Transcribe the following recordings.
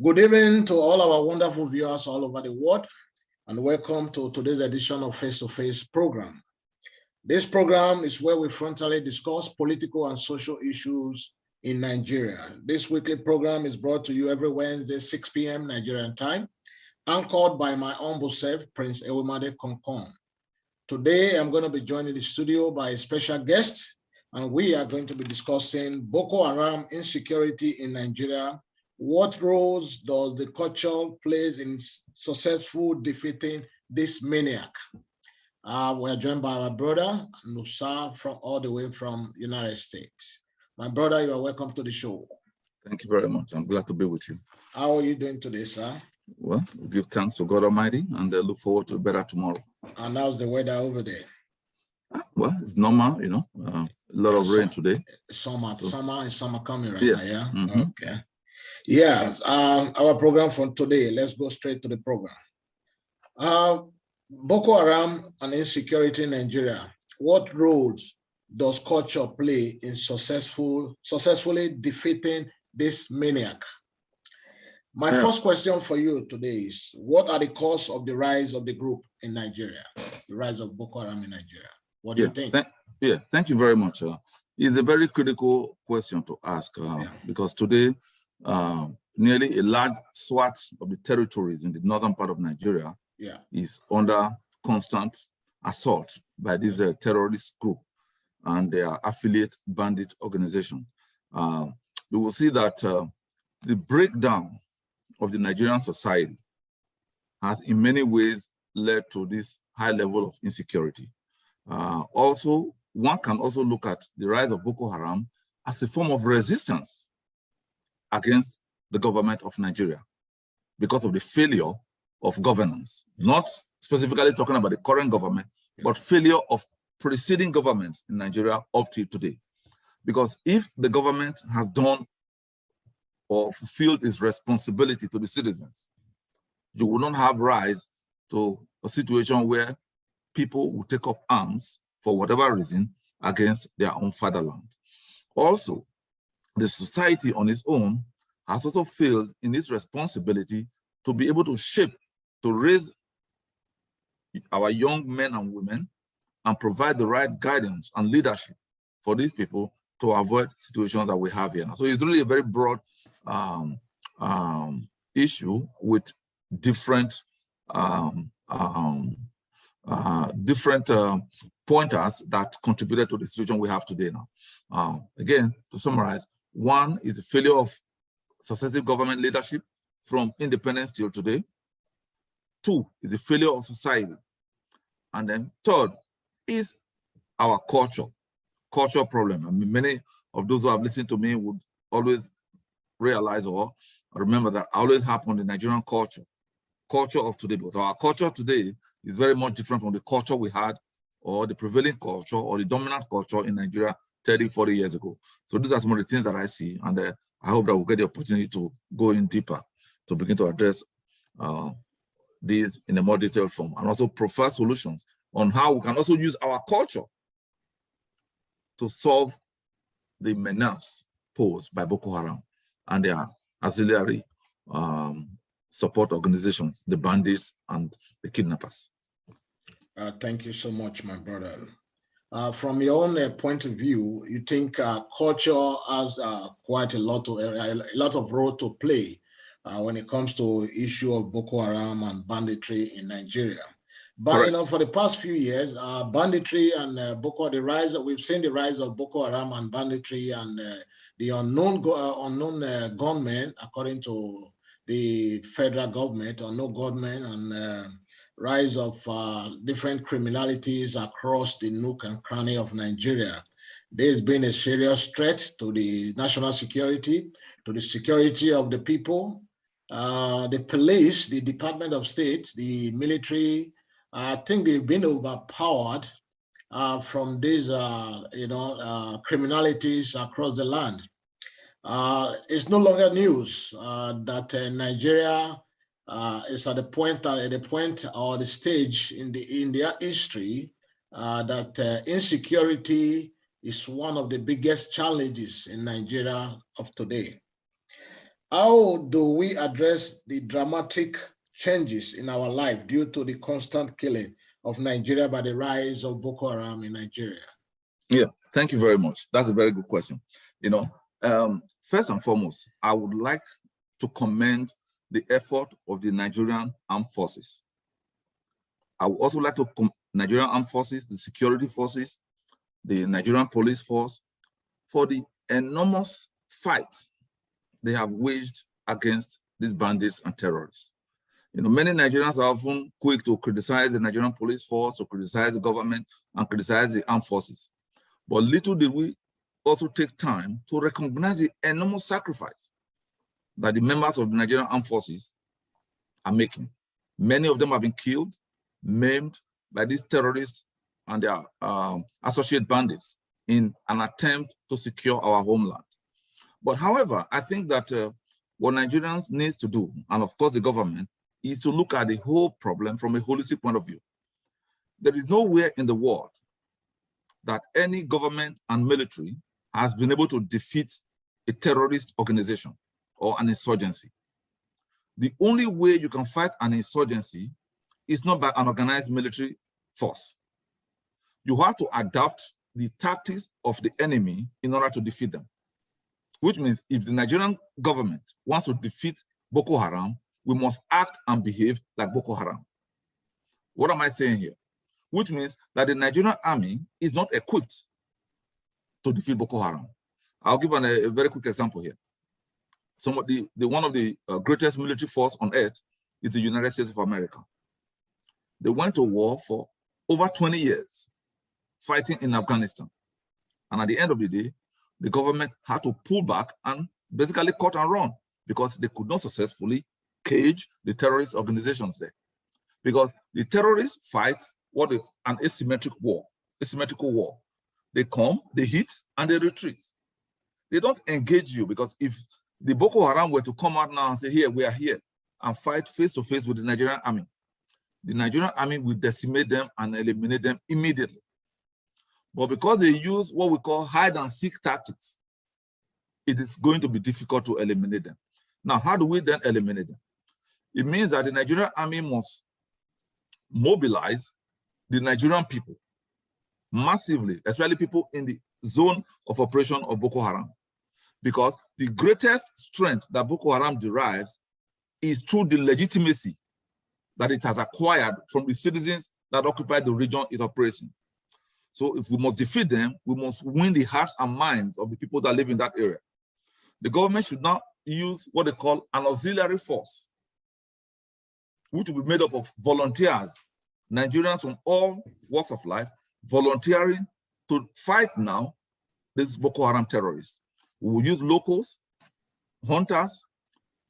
Good evening to all our wonderful viewers all over the world, and welcome to today's edition of Face to Face program. This program is where we frontally discuss political and social issues in Nigeria. This weekly program is brought to you every Wednesday, 6 p.m. Nigerian time, anchored by my humble self, Prince Ewemade Konkon. Today, I'm going to be joined in the studio by a special guest, and we are going to be discussing Boko Haram insecurity in Nigeria. What roles does the culture play in successful defeating this maniac? We are joined by our brother, Nusa, from all the way from United States. My brother, you are welcome to the show. Thank you very much. I'm glad to be with you. How are you doing today, sir? Well, we give thanks to God Almighty and look forward to a better tomorrow. And how's the weather over there? Well, it's normal, you know, a lot of rain today. Summer coming right yes. now, yeah? Mm-hmm. Okay. Yeah, our program for today, let's go straight to the program. Boko Haram and insecurity in Nigeria, what roles does culture play in successfully defeating this maniac? My first question for you today is, what are the causes of the rise of the group in Nigeria, the rise of Boko Haram in Nigeria? What do you think? Thank you very much. It's a very critical question to ask because today, nearly a large swath of the territories in the northern part of Nigeria is under constant assault by this terrorist group and their affiliate bandit organization. You will see that the breakdown of the Nigerian society has in many ways led to this high level of insecurity. Also, one can also look at the rise of Boko Haram as a form of resistance against the government of Nigeria because of the failure of governance, not specifically talking about the current government, but failure of preceding governments in Nigeria up to today. Because if the government has done or fulfilled its responsibility to the citizens, you will not have rise to a situation where people will take up arms for whatever reason against their own fatherland. Also, the society on its own has also failed in its responsibility to be able to shape, to raise our young men and women and provide the right guidance and leadership for these people to avoid situations that we have here now. So it's really a very broad issue with different pointers that contributed to the situation we have today now. Again, to summarize, one is the failure of successive government leadership from independence till today. Two is the failure of society. And then third is our culture problem. I mean, many of those who have listened to me would always realize or remember that always happened in Nigerian culture of today, because our culture today is very much different from the culture we had or the prevailing culture or the dominant culture in Nigeria 30, 40 years ago. So these are some of the things that I see, and I hope that we'll get the opportunity to go in deeper to begin to address these in a more detailed form and also provide solutions on how we can also use our culture to solve the menace posed by Boko Haram and their auxiliary support organizations, the bandits and the kidnappers. Thank you so much, my brother. From your own point of view, you think culture has quite a lot of role to play when it comes to issue of Boko Haram and banditry in Nigeria. But you know, for the past few years, banditry and we've seen the rise of Boko Haram and banditry and the unknown gunmen, according to the federal government, unknown gunmen, and rise of different criminalities across the nook and cranny of Nigeria. There's been a serious threat to the national security, to the security of the people, the police, the Department of State, the military. I think they've been overpowered from these, criminalities across the land. It's no longer news that Nigeria is at the point or the stage in their history that insecurity is one of the biggest challenges in Nigeria of today. How do we address the dramatic changes in our life due to the constant killing of Nigeria by the rise of Boko Haram in Nigeria? Yeah, thank you very much. That's a very good question. First and foremost, I would like to commend the effort of the Nigerian Armed Forces. I would also like to Nigerian Armed Forces, the security forces, the Nigerian police force, for the enormous fight they have waged against these bandits and terrorists. Many Nigerians are often quick to criticize the Nigerian police force, to criticize the government, and criticize the armed forces. But little did we also take time to recognize the enormous sacrifice that the members of the Nigerian armed forces are making. Many of them have been killed, maimed by these terrorists and their associate bandits in an attempt to secure our homeland. But however, I think that what Nigerians need to do, and of course the government, is to look at the whole problem from a holistic point of view. There is nowhere in the world that any government and military has been able to defeat a terrorist organization or an insurgency. The only way you can fight an insurgency is not by an organized military force. You have to adapt the tactics of the enemy in order to defeat them. Which means if the Nigerian government wants to defeat Boko Haram, we must act and behave like Boko Haram. What am I saying here? Which means that the Nigerian army is not equipped to defeat Boko Haram. I'll give a very quick example here. One of the greatest military force on earth is the United States of America. They went to war for over 20 years, fighting in Afghanistan. And at the end of the day, the government had to pull back and basically cut and run because they could not successfully cage the terrorist organizations there. Because the terrorists fight an asymmetrical war. They come, they hit, and they retreat. They don't engage you, because if the Boko Haram were to come out now and say, here, we are here, and fight face to face with the Nigerian army, the Nigerian army will decimate them and eliminate them immediately. But because they use what we call hide and seek tactics, it is going to be difficult to eliminate them. Now, how do we then eliminate them? It means that the Nigerian army must mobilize the Nigerian people massively, especially people in the zone of operation of Boko Haram. Because the greatest strength that Boko Haram derives is through the legitimacy that it has acquired from the citizens that occupy the region it operates in. So if we must defeat them, we must win the hearts and minds of the people that live in that area. The government should not use what they call an auxiliary force, which will be made up of volunteers, Nigerians from all walks of life, volunteering to fight now these Boko Haram terrorists. We will use locals, hunters,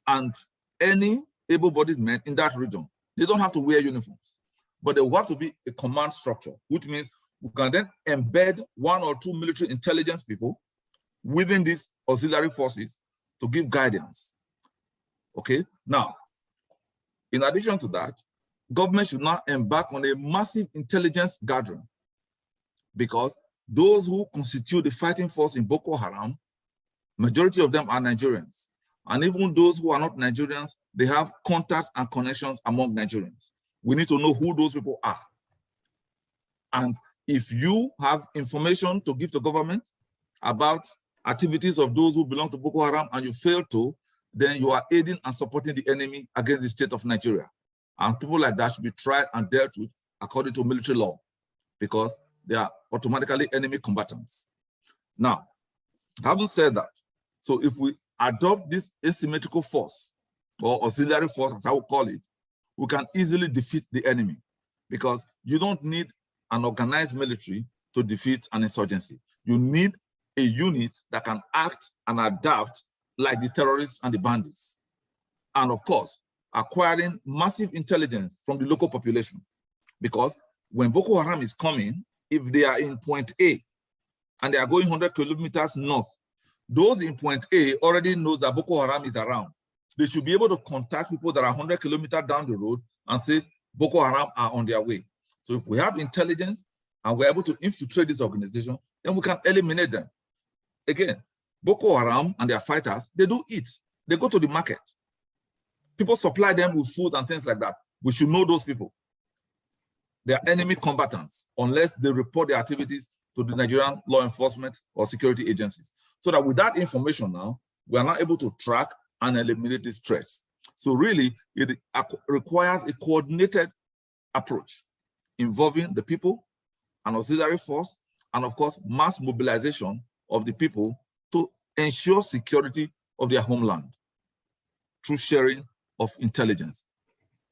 and any able-bodied men in that region. They don't have to wear uniforms, but there will have to be a command structure, which means we can then embed 1 or 2 military intelligence people within these auxiliary forces to give guidance. Okay, now, in addition to that, government should not embark on a massive intelligence gathering, because those who constitute the fighting force in Boko Haram, majority of them are Nigerians. And even those who are not Nigerians, they have contacts and connections among Nigerians. We need to know who those people are. And if you have information to give to government about activities of those who belong to Boko Haram and you fail to, then you are aiding and supporting the enemy against the state of Nigeria. And people like that should be tried and dealt with according to military law, because they are automatically enemy combatants. Now, having said that, so if we adopt this asymmetrical force, or auxiliary force, as I would call it, we can easily defeat the enemy, because you don't need an organized military to defeat an insurgency. You need a unit that can act and adapt like the terrorists and the bandits. And of course, acquiring massive intelligence from the local population. Because when Boko Haram is coming, if they are in point A and they are going 100 kilometers north, those in point A already know that Boko Haram is around. They should be able to contact people that are 100 kilometers down the road and say Boko Haram are on their way. So if we have intelligence and we're able to infiltrate this organization, then we can eliminate them. Again, Boko Haram and their fighters, they do eat. They go to the market. People supply them with food and things like that. We should know those people. They are enemy combatants unless they report their activities to the Nigerian law enforcement or security agencies. So that with that information now, we are now able to track and eliminate these threats. So really, it requires a coordinated approach involving the people, an auxiliary force, and of course, mass mobilization of the people to ensure security of their homeland through sharing of intelligence.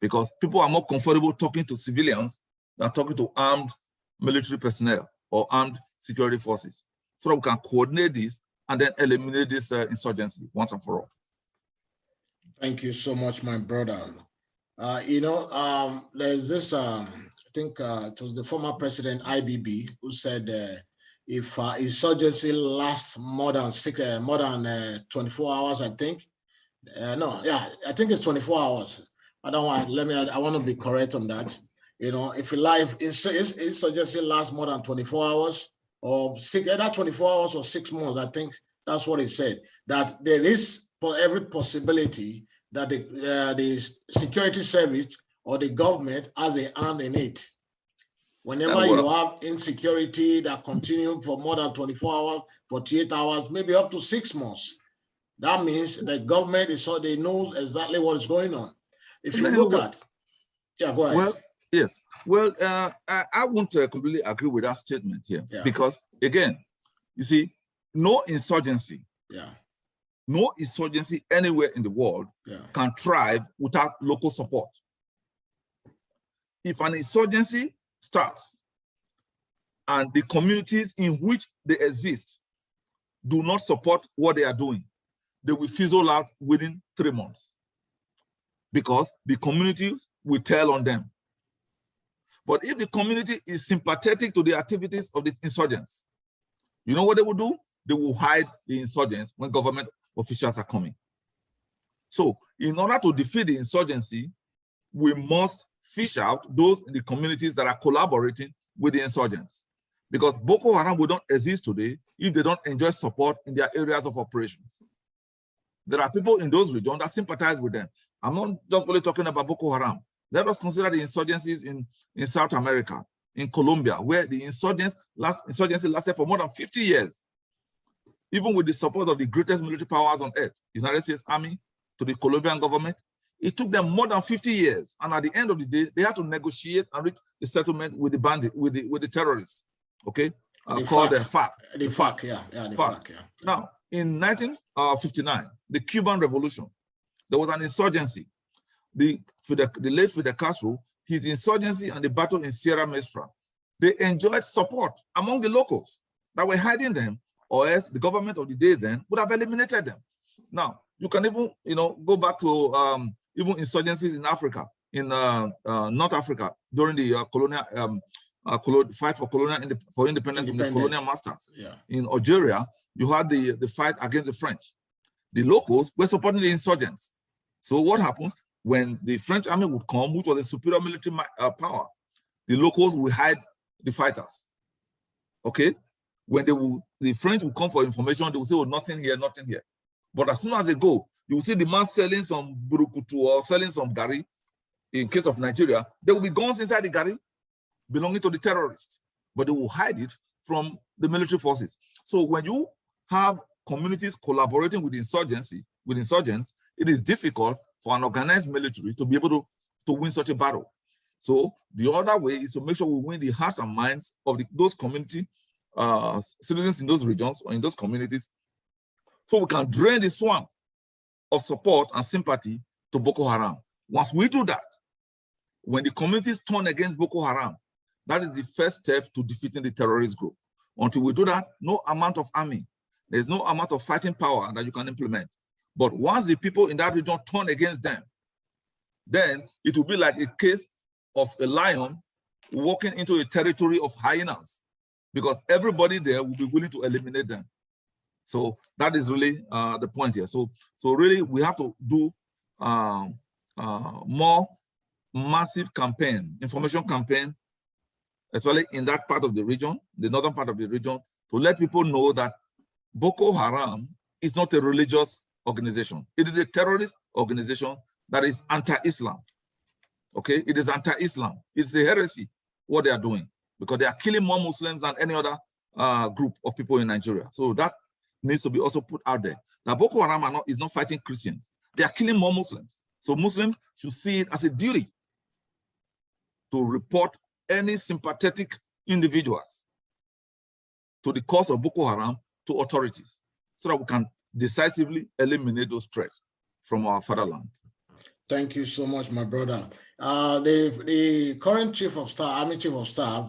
Because people are more comfortable talking to civilians than talking to armed military personnel or armed security forces. So that we can coordinate this and then eliminate this insurgency once and for all. Thank you so much, my brother. There's this, I think it was the former president, IBB, who said if insurgency lasts more than 24 hours, I think. I think it's 24 hours. I want to be correct on that. If insurgency lasts more than 24 hours or either 24 hours or 6 months, I think that's what he said, that there is for every possibility that the security service or the government has a hand in it. Whenever you have insecurity that continues for more than 24 hours, 48 hours, maybe up to 6 months, that means the government they knows exactly what is going on. If you look at, go ahead. Well, yes. Well, I won't completely agree with that statement here because, again, you see, no insurgency anywhere in the world can thrive without local support. If an insurgency starts and the communities in which they exist do not support what they are doing, they will fizzle out within 3 months because the communities will tell on them. But if the community is sympathetic to the activities of the insurgents, you know what they will do? They will hide the insurgents when government officials are coming. So in order to defeat the insurgency, we must fish out those in the communities that are collaborating with the insurgents. Because Boko Haram will not exist today if they don't enjoy support in their areas of operations. There are people in those regions that sympathize with them. I'm not just only talking about Boko Haram. Let us consider the insurgencies in South America, in Colombia, where the insurgency lasted for more than 50 years. Even with the support of the greatest military powers on earth, United States Army, to the Colombian government, it took them more than 50 years. And at the end of the day, they had to negotiate and reach a settlement with the bandit, with the terrorists, okay? Called the FARC. The FARC, the FARC. Now, in 1959, the Cuban Revolution, there was an insurgency. The late Fidel Castro, his insurgency and the battle in Sierra Maestra, they enjoyed support among the locals that were hiding them, or else the government of the day then would have eliminated them. Now, you can even, go back to even insurgencies in Africa, in North Africa, during the fight for independence of the colonial masters. In Algeria, you had the fight against the French. The locals were supporting the insurgents. So what happens when the French army would come, which was a superior military power? The locals will hide the fighters. Okay, when the French will come for information, they will say, "Oh, nothing here, nothing here." But as soon as they go, you will see the man selling some burukutu or selling some gari. In case of Nigeria, there will be guns inside the gari belonging to the terrorists, but they will hide it from the military forces. So when you have communities collaborating with insurgents, it is difficult for an organized military to be able to win such a battle. So the other way is to make sure we win the hearts and minds of those community citizens in those regions or in those communities, so we can drain the swamp of support and sympathy to Boko Haram. Once we do that, when the communities turn against Boko Haram, that is the first step to defeating the terrorist group. Until we do that, no amount of army, there's no amount of fighting power that you can implement. But once the people in that region turn against them, then it will be like a case of a lion walking into a territory of hyenas, because everybody there will be willing to eliminate them. So that is really the point here. So really, we have to do more massive campaign, information campaign, especially in that part of the region, the northern part of the region, to let people know that Boko Haram is not a religious organization. It is a terrorist organization that is anti-Islam. Okay, it is anti-Islam. It's a heresy what they are doing, because they are killing more Muslims than any other group of people in Nigeria. So that needs to be also put out there. Now, Boko Haram is not fighting Christians. They are killing more Muslims. So Muslims should see it as a duty to report any sympathetic individuals to the cause of Boko Haram to authorities, so that we can decisively eliminate those threats from our fatherland. Thank you so much, my brother. The current chief of staff, army chief of staff,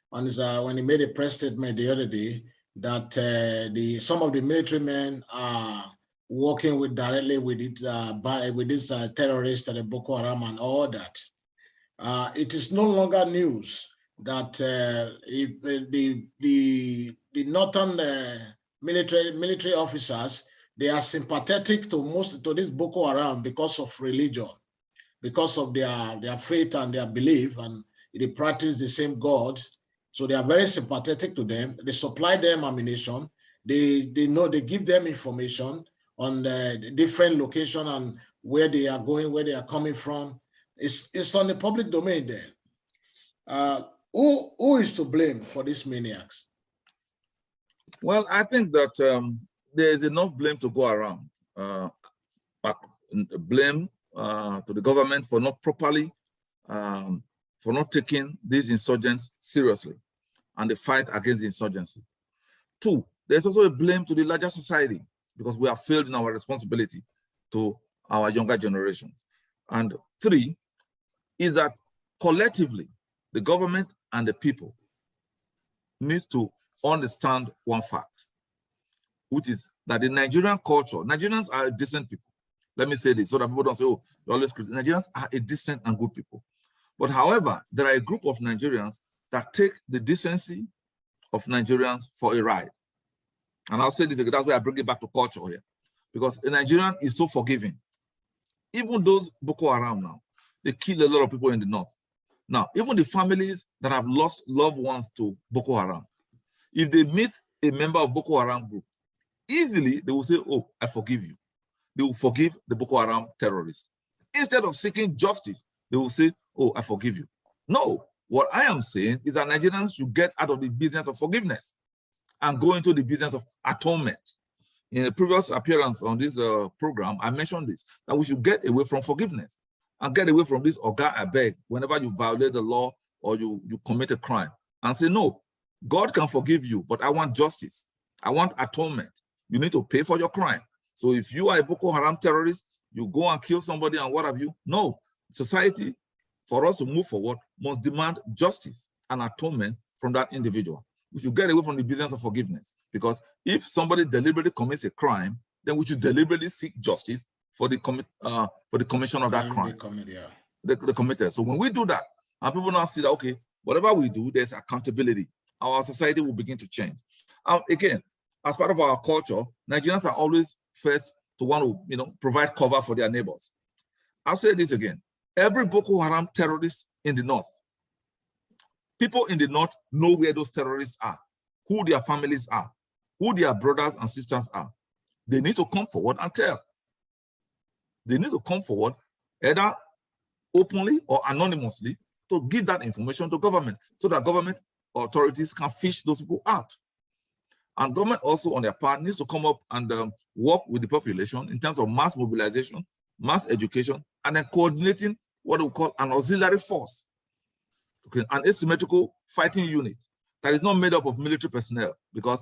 when he made a press statement the other day, that some of the military men are working directly with these terrorists, the Boko Haram and all that. It is no longer news that the northern military officers, they are sympathetic to this Boko Haram because of religion, because of their faith and their belief, and they practice the same God. So they are very sympathetic to them. They supply them ammunition. They give them information on the different location and where they are going, where they are coming from. It's on the public domain there. Who is to blame for these maniacs? Well, I think that there is enough blame to go around. Blame to the government for not properly, for not taking these insurgents seriously and the fight against the insurgency. 2, there's also a blame to the larger society, because we have failed in our responsibility to our younger generations. And 3 is that collectively, the government and the people needs to understand one fact, which is that the Nigerian culture, Nigerians are decent people. Let me say this so that people don't say, oh, you're always crazy. Nigerians are a decent and good people. But however, there are a group of Nigerians that take the decency of Nigerians for a ride. And I'll say this again, that's why I bring it back to culture here. Because a Nigerian is so forgiving. Even those Boko Haram now, they kill a lot of people in the north. Now, even the families that have lost loved ones to Boko Haram, if they meet a member of Boko Haram group, easily they will say, oh, I forgive you. They will forgive the Boko Haram terrorists. Instead of seeking justice, they will say, oh, I forgive you. No, what I am saying is that Nigerians should get out of the business of forgiveness and go into the business of atonement. In a previous appearance on this program, I mentioned this, that we should get away from forgiveness and get away from this oga abeg whenever you violate the law or you commit a crime, and say, no, God can forgive you, but I want justice. I want atonement. You need to pay for your crime. So if you are a Boko Haram terrorist, you go and kill somebody and what have you. No, society, for us to move forward, must demand justice and atonement from that individual. We should get away from the business of forgiveness, because if somebody deliberately commits a crime, then we should deliberately seek justice for the commission of that crime. The committee. So when we do that, and people now see that, okay, whatever we do, there's accountability, our society will begin to change. Again, as part of our culture, Nigerians are always first to want to, provide cover for their neighbors. I'll say this again. Every Boko Haram terrorist in the north, people in the north know where those terrorists are, who their families are, who their brothers and sisters are. They need to come forward and tell. They need to come forward either openly or anonymously to give that information to government, so that government authorities can fish those people out. And government also on their part needs to come up and work with the population in terms of mass mobilization, mass education, and then coordinating what we call an auxiliary force, okay, an asymmetrical fighting unit that is not made up of military personnel, because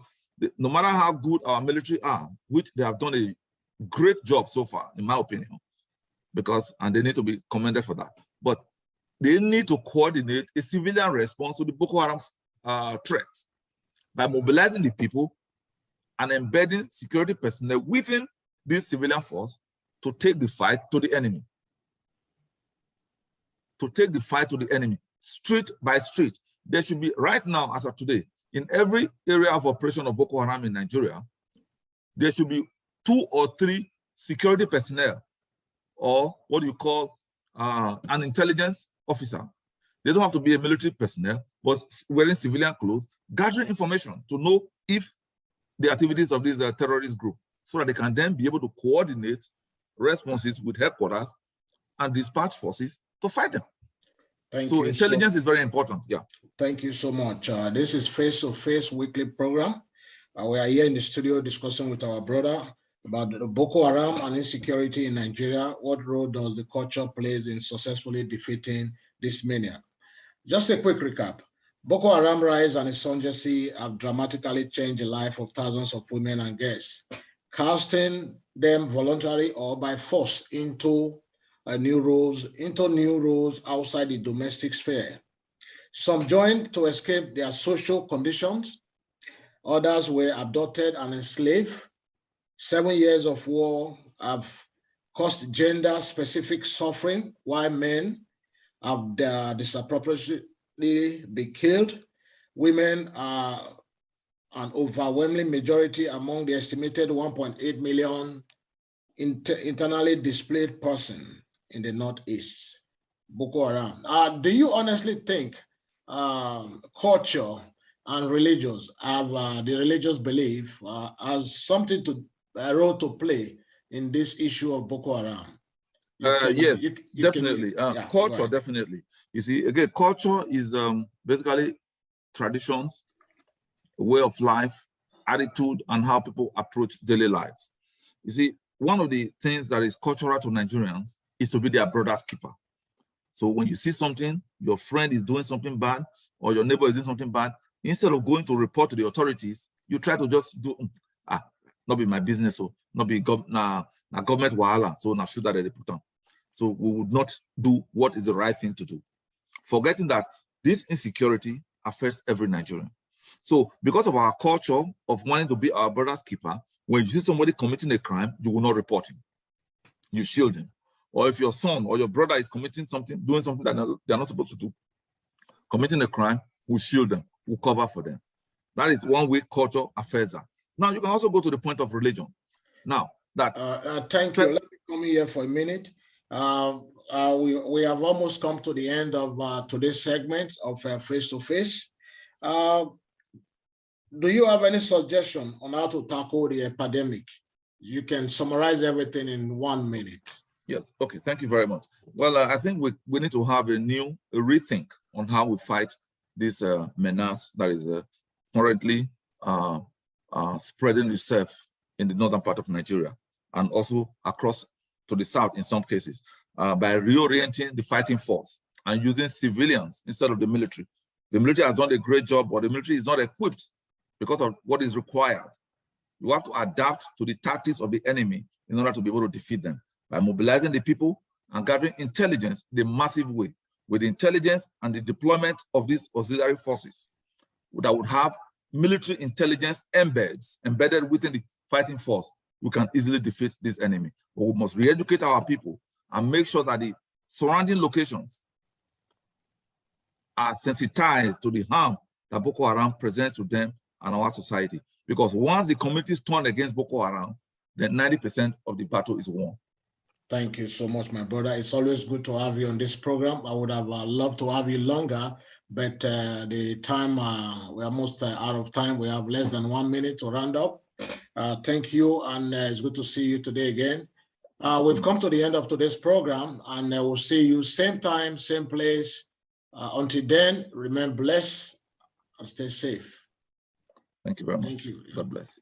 no matter how good our military are, which they have done a great job so far, in my opinion, and they need to be commended for that, but they need to coordinate a civilian response to the Boko Haram threat by mobilizing the people and embedding security personnel within this civilian force to take the fight to the enemy. To take the fight to the enemy, street by street. There should be, right now, as of today, in every area of operation of Boko Haram in Nigeria, there should be 2 or 3 security personnel, or what you call an intelligence officer. They don't have to be a military personnel, but wearing civilian clothes, gathering information to know if the activities of this terrorist group so that they can then be able to coordinate responses with headquarters and dispatch forces to fight them. So intelligence is very important. Yeah. Thank you so much. This is Face-to-Face weekly program. We are here in the studio discussing with our brother about the Boko Haram and insecurity in Nigeria. What role does the culture play in successfully defeating this mania? Just a quick recap. Boko Haram rise and insurgency have dramatically changed the life of thousands of women and girls, casting them voluntarily or by force into new roles outside the domestic sphere. Some joined to escape their social conditions. Others were abducted and enslaved. 7 years of war have caused gender-specific suffering, while men have disproportionately been killed. Women are an overwhelming majority among the estimated 1.8 million internally displaced persons in the Northeast. Boko Haram. Do you honestly think culture and religions have the religious belief has something to a role to play in this issue of Boko Haram? Yes, definitely. Culture, definitely. You see, again, culture is basically traditions, way of life, attitude, and how people approach daily lives. You see, one of the things that is cultural to Nigerians is to be their brother's keeper. So when you see something, your friend is doing something bad, or your neighbor is doing something bad, instead of going to report to the authorities, you try to just do, not be my business, so not be government wahala, so now shoot that they put on. So we would not do what is the right thing to do, forgetting that this insecurity affects every Nigerian. So because of our culture of wanting to be our brother's keeper, when you see somebody committing a crime, you will not report him. You shield him. Or if your son or your brother is committing something, doing something that they're not supposed to do, committing a crime, we'll shield them, we'll cover for them. That is one way culture affects that. Now, you can also go to the point of religion. Now, that... thank you. Let me come here for a minute. We have almost come to the end of today's segment of Face-to-Face. Do you have any suggestion on how to tackle the epidemic? You can summarize everything in 1 minute. Yes, okay, thank you very much. Well, I think we need to have a rethink on how we fight this menace that is currently spreading itself in the northern part of Nigeria and also across to the south in some cases by reorienting the fighting force and using civilians instead of the military. The military has done a great job, but the military is not equipped because of what is required. You have to adapt to the tactics of the enemy in order to be able to defeat them by mobilizing the people and gathering intelligence in a massive way. With the intelligence and the deployment of these auxiliary forces that would have military intelligence embedded within the fighting force, we can easily defeat this enemy. But we must re-educate our people and make sure that the surrounding locations are sensitized to the harm that Boko Haram presents to them and our society. Because once the communities turn against Boko Haram, then 90% of the battle is won. Thank you so much, my brother. It's always good to have you on this program. I would have loved to have you longer, but the time, we're almost out of time. We have less than 1 minute to round up. Thank you, and it's good to see you today again. We've come to the end of today's program, and we'll see you same time, same place. Until then, remain blessed and stay safe. Thank you very much. Thank you. God bless you.